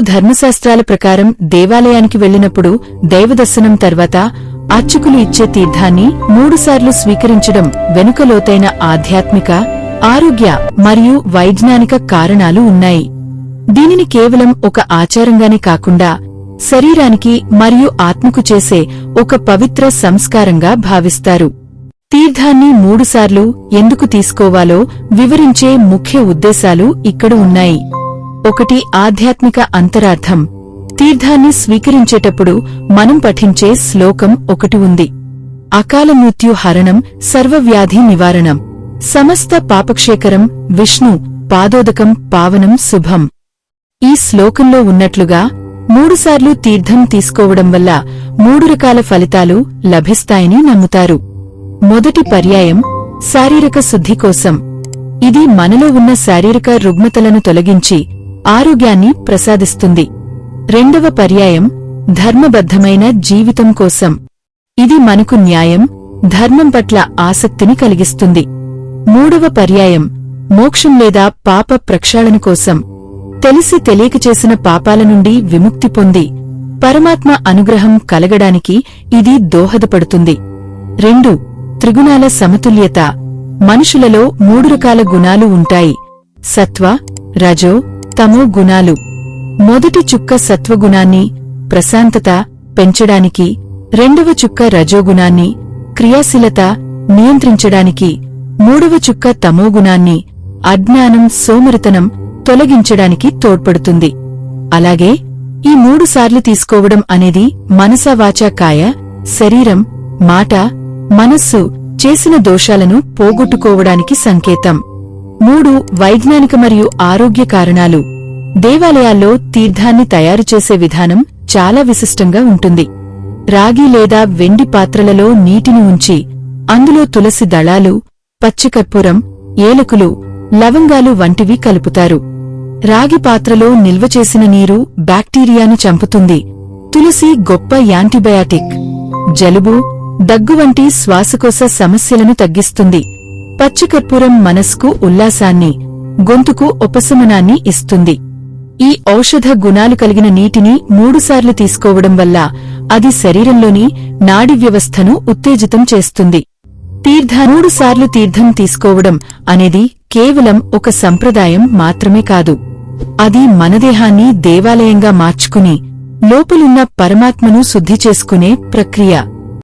ధర్మశాస్త్రాల ప్రకారం దేవాలయానికి వెళ్లినప్పుడు దైవదర్శనం తర్వాత అర్చకులు ఇచ్చే తీర్థాన్ని 3 సార్లు స్వీకరించడం వెనుక లోతైన ఆధ్యాత్మిక, ఆరోగ్య మరియు వైజ్ఞానిక కారణాలు ఉన్నాయి. దీనిని కేవలం ఒక ఆచారంగానే కాకుండా శరీరానికి మరియు ఆత్మకు చేసే ఒక పవిత్ర సంస్కారంగా భావిస్తారు. తీర్థాన్ని 3 సార్లు ఎందుకు తీసుకోవాలో వివరించే ముఖ్య ఉద్దేశాలు ఇక్కడ ఉన్నాయి. 1. ఆధ్యాత్మిక అంతరార్థం. తీర్థాన్ని స్వీకరించేటప్పుడు మనం పఠించే శ్లోకం ఒకటి ఉంది. అకాల మృత్యు హరణం సర్వవ్యాధి నివారణం సమస్త పాపక్షేకరం విష్ణు పాదోదకం పావనం శుభం. ఈ శ్లోకంలో ఉన్నట్లుగా 3 సార్లు తీర్థం తీసుకోవడం వల్ల 3 రకాల ఫలితాలు లభిస్తాయని నమ్ముతారు. మొదటి పర్యాయం శారీరక శుద్ధి కోసం. ఇది మనలో ఉన్న శారీరక రుగ్మతలను తొలగించి ఆరోగ్యాన్ని ప్రసాదిస్తుంది. రెండవ పర్యాయం ధర్మబద్ధమైన జీవితం కోసం. ఇది మనకు న్యాయం, ధర్మం పట్ల ఆసక్తిని కలిగిస్తుంది. మూడవ పర్యాయం మోక్షం లేదా పాప ప్రక్షాళన కోసం. తెలిసి తెలియక చేసిన పాపాల నుండి విముక్తి పొంది పరమాత్మ అనుగ్రహం కలగడానికి ఇది దోహదపడుతుంది. 2. త్రిగుణాల సమతుల్యత. మనుషులలో 3 రకాల గుణాలు ఉంటాయి: సత్వ, రజో, తమో గుణాలు. మొదటి చుక్క సత్వగుణాన్ని ప్రశాంతత పెంచడానికి, రెండవ చుక్క రజోగుణాన్ని క్రియాశీలత నియంత్రించడానికి, మూడవ చుక్క తమోగుణాన్ని అజ్ఞానం సోమరితనం తొలగించడానికి తోడ్పడుతుంది. అలాగే ఈ 3 సార్లు తీసుకోవడం అనేది మనసావాచా కాయ, శరీరం, మాట, మనస్సు చేసిన దోషాలను పోగొట్టుకోవడానికి సంకేతం. 3. వైజ్ఞానిక మరియు ఆరోగ్య కారణాలు. దేవాలయాల్లో తీర్థాన్ని తయారుచేసే విధానం చాలా విశిష్టంగా ఉంటుంది. రాగి లేదా వెండి పాత్రలలో నీటిని ఉంచి అందులో తులసి దళాలు, పచ్చికర్పూరం, ఏలకులు, లవంగాలు వంటివి కలుపుతారు. రాగి పాత్రలో నిల్వచేసిన నీరు బ్యాక్టీరియాను చంపుతుంది. తులసి గొప్ప యాంటీబయాటిక్. జలుబు, దగ్గు వంటి శ్వాసకోశ సమస్యలను తగ్గిస్తుంది. పచ్చికర్పూరం మనస్కు ఉల్లాసాన్ని, గొంతుకు ఉపశమనాన్ని ఇస్తుంది. ఈ ఔషధ గుణాలు కలిగిన నీటిని 3 సార్లు తీసుకోవడం వల్ల అది శరీరంలోని నాడీ వ్యవస్థను ఉత్తేజితం చేస్తుంది. 3 సార్లు తీర్థం తీసుకోవడం అనేది కేవలం ఒక సంప్రదాయం మాత్రమే కాదు. అది మన దేహాన్ని దేవాలయంగా మార్చుకుని లోపలున్న పరమాత్మను శుద్ధి చేసుకునే ప్రక్రియ.